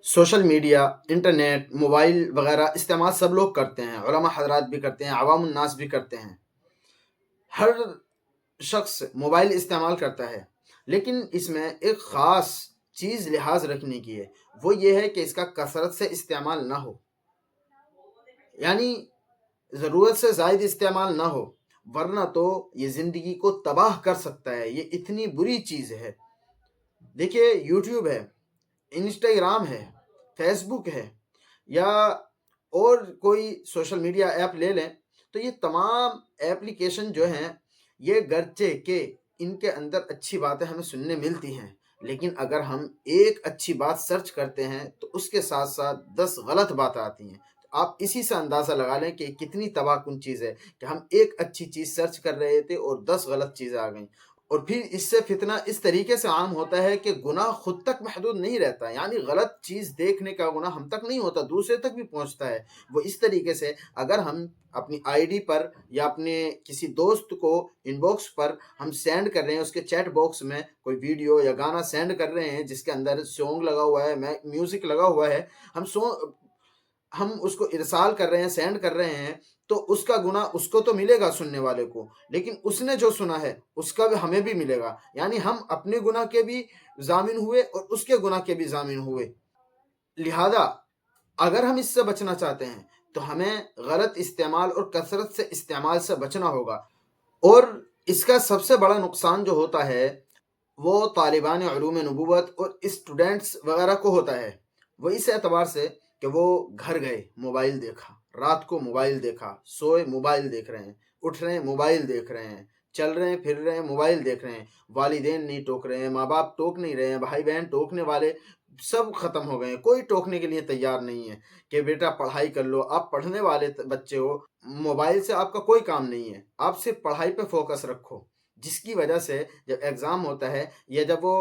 Social media, internet, mobile وغیرہ استعمال سب لوگ کرتے ہیں، علماء حضرات بھی کرتے ہیں، عوام الناس بھی کرتے ہیں۔ ہر شخص موبائل استعمال کرتا ہے، لیکن اس میں ایک خاص چیز لحاظ رکھنے کی ہے، وہ یہ ہے کہ اس کا کثرت سے استعمال نہ ہو، یعنی ضرورت سے زائد استعمال نہ ہو، ورنہ تو یہ زندگی کو تباہ کر سکتا ہے۔ یہ اتنی بری چیز ہے۔ دیکھیے، یوٹیوب ہے، انسٹاگرام ہے، فیس بک ہے، یا اور کوئی سوشل میڈیا ایپ لے لیں، تو یہ تمام ایپلیکیشن جو ہیں، یہ گرچہ کہ ان کے اندر اچھی باتیں ہمیں سننے ملتی ہیں، لیکن اگر ہم ایک اچھی بات سرچ کرتے ہیں تو اس کے ساتھ ساتھ 10 غلط باتیں آتی ہیں۔ تو آپ اسی سے اندازہ لگا لیں کہ یہ کتنی تباہ کن چیز ہے کہ ہم ایک اچھی چیز سرچ کر رہے تھے اور 10 غلط چیزیں آ گئیں۔ اور پھر اس سے فتنہ اس طریقے سے عام ہوتا ہے کہ گناہ خود تک محدود نہیں رہتا، یعنی غلط چیز دیکھنے کا گناہ ہم تک نہیں ہوتا، دوسرے تک بھی پہنچتا ہے۔ وہ اس طریقے سے اگر ہم اپنی آئی ڈی پر یا اپنے کسی دوست کو ان باکس پر ہم سینڈ کر رہے ہیں، اس کے چیٹ باکس میں کوئی ویڈیو یا گانا سینڈ کر رہے ہیں جس کے اندر سانگ لگا ہوا ہے، میوزک لگا ہوا ہے، ہم اس کو ارسال کر رہے ہیں، سینڈ کر رہے ہیں، تو اس کا گناہ اس کو تو ملے گا سننے والے کو، لیکن اس نے جو سنا ہے اس کا بھی ہمیں بھی ملے گا، یعنی ہم اپنے گناہ کے بھی ضامن ہوئے اور اس کے گناہ کے بھی ضامن ہوئے۔ لہذا اگر ہم اس سے بچنا چاہتے ہیں تو ہمیں غلط استعمال اور کثرت سے استعمال سے بچنا ہوگا۔ اور اس کا سب سے بڑا نقصان جو ہوتا ہے وہ طالبان علوم نبوت اور اسٹوڈنٹس وغیرہ کو ہوتا ہے، وہ اس اعتبار سے کہ وہ گھر گئے موبائل دیکھا، رات کو موبائل دیکھا، سوئے موبائل دیکھ رہے ہیں، اٹھ رہے ہیں موبائل دیکھ رہے ہیں، چل رہے ہیں پھر رہے ہیں موبائل دیکھ رہے ہیں، والدین نہیں ٹوک رہے ہیں، ماں باپ ٹوک نہیں رہے ہیں، بھائی بہن ٹوکنے والے سب ختم ہو گئے ہیں، کوئی ٹوکنے کے لیے تیار نہیں ہے کہ بیٹا پڑھائی کر لو، آپ پڑھنے والے بچے ہو، موبائل سے آپ کا کوئی کام نہیں ہے، آپ صرف پڑھائی پہ فوکس رکھو۔ جس کی وجہ سے جب ایگزام ہوتا ہے یا جب وہ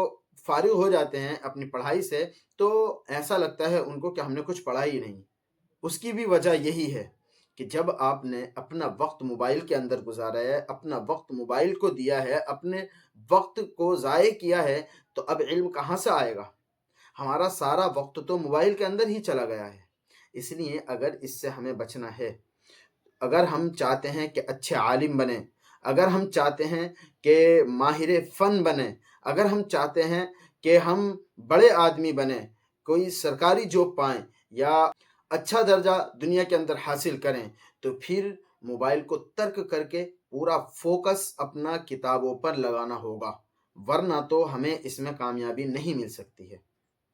فارغ ہو جاتے ہیں اپنی پڑھائی سے، تو ایسا لگتا ہے ان کو کہ ہم نے کچھ پڑھا ہی نہیں۔ اس کی بھی وجہ یہی ہے کہ جب آپ نے اپنا وقت موبائل کے اندر گزارا ہے، اپنا وقت موبائل کو دیا ہے، اپنے وقت کو ضائع کیا ہے، تو اب علم کہاں سے آئے گا؟ ہمارا سارا وقت تو موبائل کے اندر ہی چلا گیا ہے۔ اس لیے اگر اس سے ہمیں بچنا ہے، اگر ہم چاہتے ہیں کہ اچھے عالم بنیں، اگر ہم چاہتے ہیں کہ ماہر فن بنیں، اگر ہم چاہتے ہیں کہ ہم بڑے آدمی بنیں، کوئی سرکاری جاب پائیں یا اچھا درجہ دنیا کے اندر حاصل کریں، تو پھر موبائل کو ترک کر کے پورا فوکس اپنا کتابوں پر لگانا ہوگا، ورنہ تو ہمیں اس میں کامیابی نہیں مل سکتی ہے۔